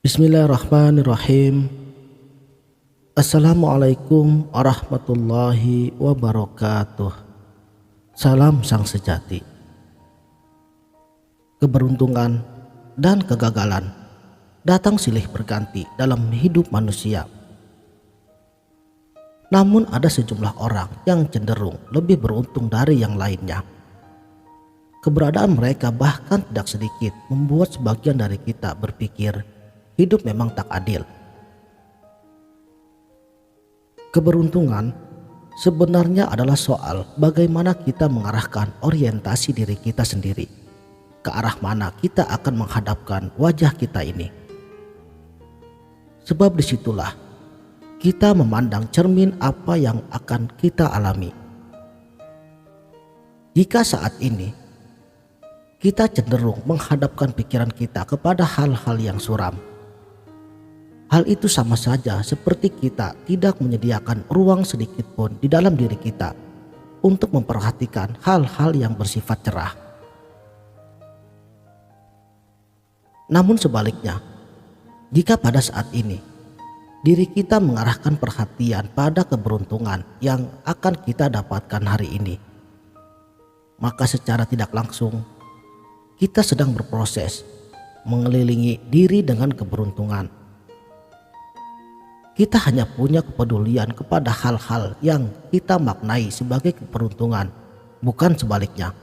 Bismillahirrahmanirrahim. Assalamualaikum warahmatullahi wabarakatuh. Salam sang sejati. Keberuntungan dan kegagalan datang silih berganti dalam hidup manusia. Namun ada sejumlah orang yang cenderung lebih beruntung dari yang lainnya. Keberadaan mereka bahkan tidak sedikit membuat sebagian dari kita berpikir hidup memang tak adil. Keberuntungan sebenarnya adalah soal bagaimana kita mengarahkan orientasi diri kita sendiri, ke arah mana kita akan menghadapkan wajah kita ini. Sebab disitulah kita memandang cermin apa yang akan kita alami. Jika saat ini kita cenderung menghadapkan pikiran kita kepada hal-hal yang suram, hal itu sama saja seperti kita tidak menyediakan ruang sedikit pun di dalam diri kita untuk memperhatikan hal-hal yang bersifat cerah. Namun sebaliknya, jika pada saat ini diri kita mengarahkan perhatian pada keberuntungan yang akan kita dapatkan hari ini, maka secara tidak langsung kita sedang berproses mengelilingi diri dengan keberuntungan. Kita hanya punya kepedulian kepada hal-hal yang kita maknai sebagai keberuntungan, bukan sebaliknya.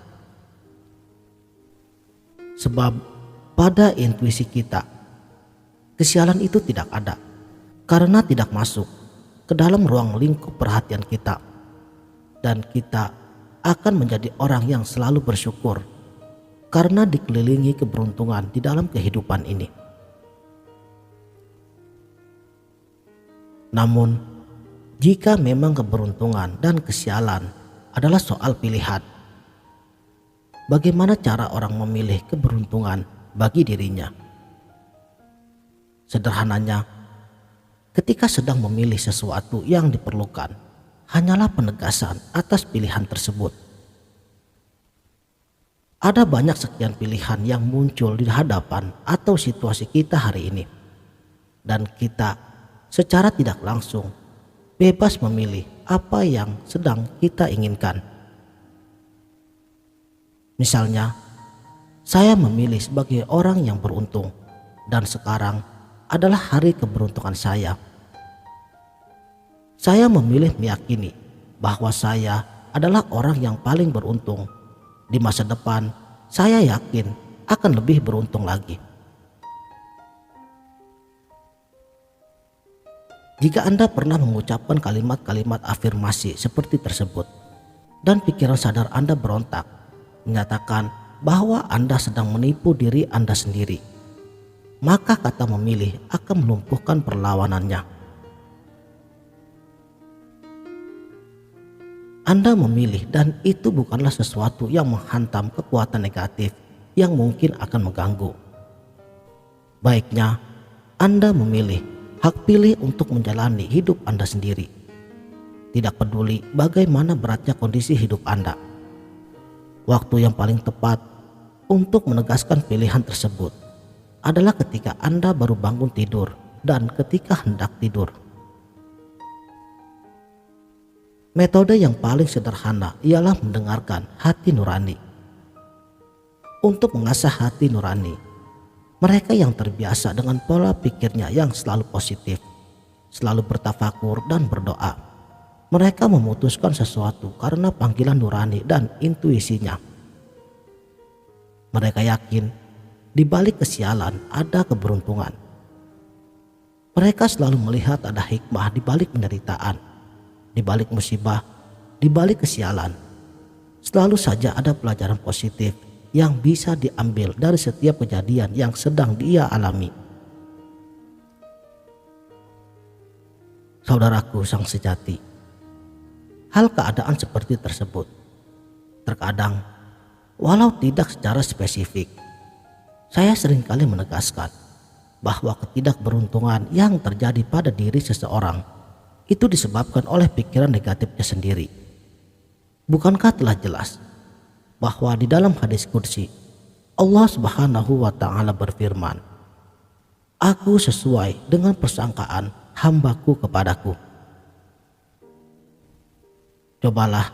Sebab pada intuisi kita, kesialan itu tidak ada karena tidak masuk ke dalam ruang lingkup perhatian kita. Dan kita akan menjadi orang yang selalu bersyukur karena dikelilingi keberuntungan di dalam kehidupan ini. Namun, jika memang keberuntungan dan kesialan adalah soal pilihan, bagaimana cara orang memilih keberuntungan bagi dirinya? Sederhananya, ketika sedang memilih sesuatu yang diperlukan, hanyalah penegasan atas pilihan tersebut. Ada banyak sekian pilihan yang muncul di hadapan atau situasi kita hari ini, dan kita secara tidak langsung bebas memilih apa yang sedang kita inginkan. Misalnya, saya memilih sebagai orang yang beruntung dan sekarang adalah hari keberuntungan saya. Saya memilih meyakini bahwa saya adalah orang yang paling beruntung. Di masa depan, saya yakin akan lebih beruntung lagi. Jika Anda pernah mengucapkan kalimat-kalimat afirmasi seperti tersebut dan pikiran sadar Anda berontak menyatakan bahwa Anda sedang menipu diri Anda sendiri, maka kata memilih akan melumpuhkan perlawanannya. Anda memilih dan itu bukanlah sesuatu yang menghantam kekuatan negatif yang mungkin akan mengganggu. Baiknya Anda memilih hak pilih untuk menjalani hidup Anda sendiri. Tidak peduli bagaimana beratnya kondisi hidup Anda. Waktu yang paling tepat untuk menegaskan pilihan tersebut adalah ketika Anda baru bangun tidur dan ketika hendak tidur. Metode yang paling sederhana ialah mendengarkan hati nurani. Untuk mengasah hati nurani, mereka yang terbiasa dengan pola pikirnya yang selalu positif, selalu bertafakur dan berdoa, mereka memutuskan sesuatu karena panggilan nurani dan intuisinya. Mereka yakin di balik kesialan ada keberuntungan. Mereka selalu melihat ada hikmah di balik penderitaan, di balik musibah, di balik kesialan. Selalu saja ada pelajaran positif yang bisa diambil dari setiap kejadian yang sedang dia alami. Saudaraku sang sejati, hal keadaan seperti tersebut terkadang, walau tidak secara spesifik, saya seringkali menegaskan bahwa ketidakberuntungan yang terjadi pada diri seseorang itu disebabkan oleh pikiran negatifnya sendiri. Bukankah telah jelas bahwa di dalam hadis qudsi Allah Subhanahu wa taala berfirman, aku sesuai dengan persangkaan hambaku kepadaku. Cobalah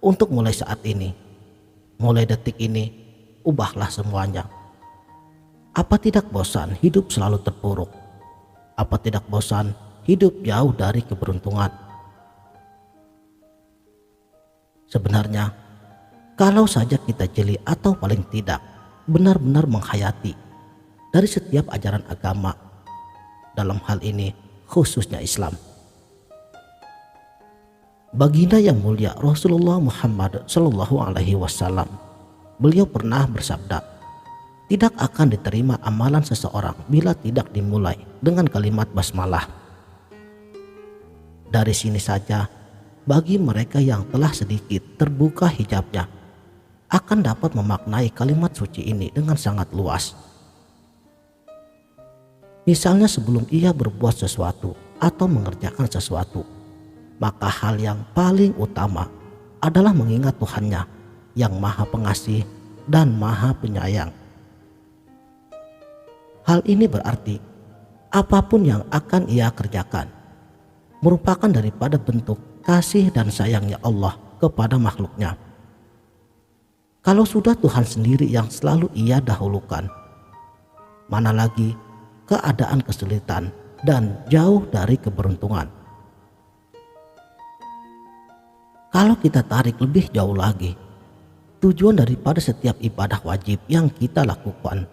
untuk mulai saat ini, mulai detik ini, ubahlah semuanya. Apa tidak bosan hidup selalu terpuruk? Apa tidak bosan hidup jauh dari keberuntungan? Sebenarnya, kalau saja kita jeli atau paling tidak benar-benar menghayati dari setiap ajaran agama, dalam hal ini khususnya Islam. Baginda yang mulia Rasulullah Muhammad Shallallahu Alaihi Wasallam, beliau pernah bersabda, tidak akan diterima amalan seseorang bila tidak dimulai dengan kalimat basmalah. Dari sini saja, bagi mereka yang telah sedikit terbuka hijabnya, akan dapat memaknai kalimat suci ini dengan sangat luas. Misalnya sebelum ia berbuat sesuatu atau mengerjakan sesuatu, maka hal yang paling utama adalah mengingat Tuhannya yang Maha Pengasih dan Maha Penyayang. Hal ini berarti apapun yang akan ia kerjakan merupakan daripada bentuk kasih dan sayangnya Allah kepada makhluknya. Kalau sudah Tuhan sendiri yang selalu ia dahulukan, mana lagi keadaan kesulitan dan jauh dari keberuntungan. Kalau kita tarik lebih jauh lagi, tujuan daripada setiap ibadah wajib yang kita lakukan,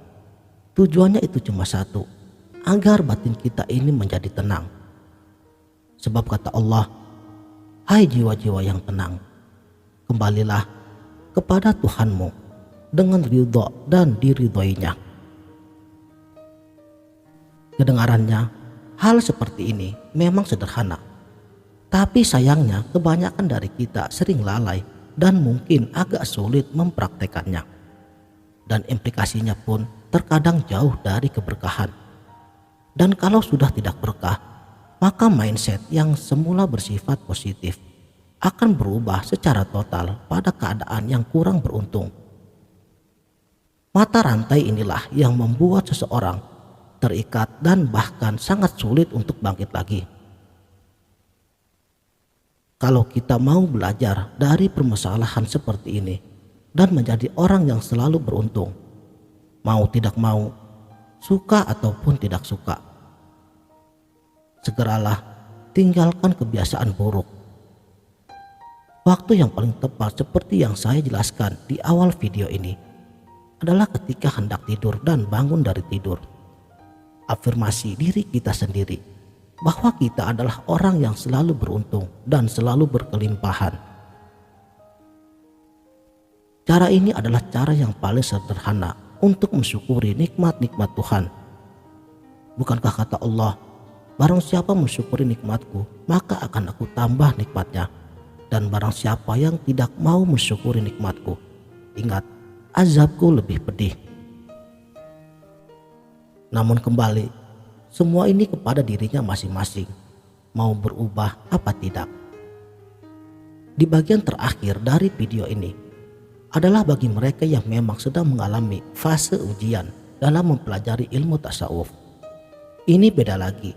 tujuannya itu cuma satu, agar batin kita ini menjadi tenang. Sebab kata Allah, hai jiwa-jiwa yang tenang, kembalilah kepada Tuhanmu dengan ridho dan diridhoinya. Kedengarannya, hal seperti ini memang sederhana, tapi sayangnya kebanyakan dari kita sering lalai dan mungkin agak sulit mempraktekannya. Dan implikasinya pun terkadang jauh dari keberkahan. Dan kalau sudah tidak berkah, maka mindset yang semula bersifat positif akan berubah secara total pada keadaan yang kurang beruntung. Mata rantai inilah yang membuat seseorang terikat dan bahkan sangat sulit untuk bangkit lagi. Kalau kita mau belajar dari permasalahan seperti ini dan menjadi orang yang selalu beruntung, mau tidak mau, suka ataupun tidak suka, segeralah tinggalkan kebiasaan buruk. Waktu yang paling tepat seperti yang saya jelaskan di awal video ini adalah ketika hendak tidur dan bangun dari tidur. Afirmasi diri kita sendiri bahwa kita adalah orang yang selalu beruntung dan selalu berkelimpahan. Cara ini adalah cara yang paling sederhana untuk mensyukuri nikmat-nikmat Tuhan. Bukankah kata Allah, barang siapa mensyukuri nikmatku, maka akan aku tambah nikmatnya. Dan barang siapa yang tidak mau mensyukuri nikmatku, ingat, azabku lebih pedih. Namun kembali, semua ini kepada dirinya masing-masing, mau berubah apa tidak. Di bagian terakhir dari video ini adalah bagi mereka yang memang sedang mengalami fase ujian dalam mempelajari ilmu tasawuf. Ini beda lagi,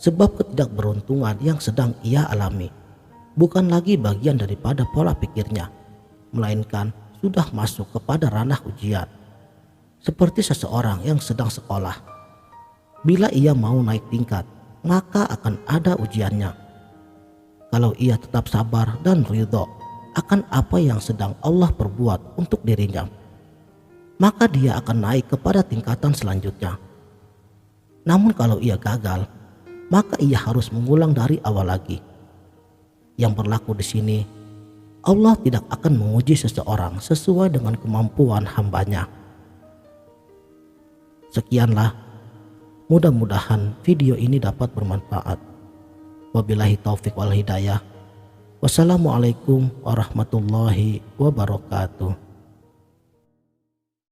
sebab ketidakberuntungan yang sedang ia alami bukan lagi bagian daripada pola pikirnya, melainkan sudah masuk kepada ranah ujian. Seperti seseorang yang sedang sekolah, bila ia mau naik tingkat, maka akan ada ujiannya. Kalau ia tetap sabar dan ridho akan apa yang sedang Allah perbuat untuk dirinya, maka dia akan naik kepada tingkatan selanjutnya. Namun kalau ia gagal, maka ia harus mengulang dari awal lagi. Yang berlaku di sini, Allah tidak akan menguji seseorang sesuai dengan kemampuan hambanya. Sekianlah, mudah-mudahan video ini dapat bermanfaat. Wabillahi taufik wal hidayah. Wassalamualaikum warahmatullahi wabarakatuh.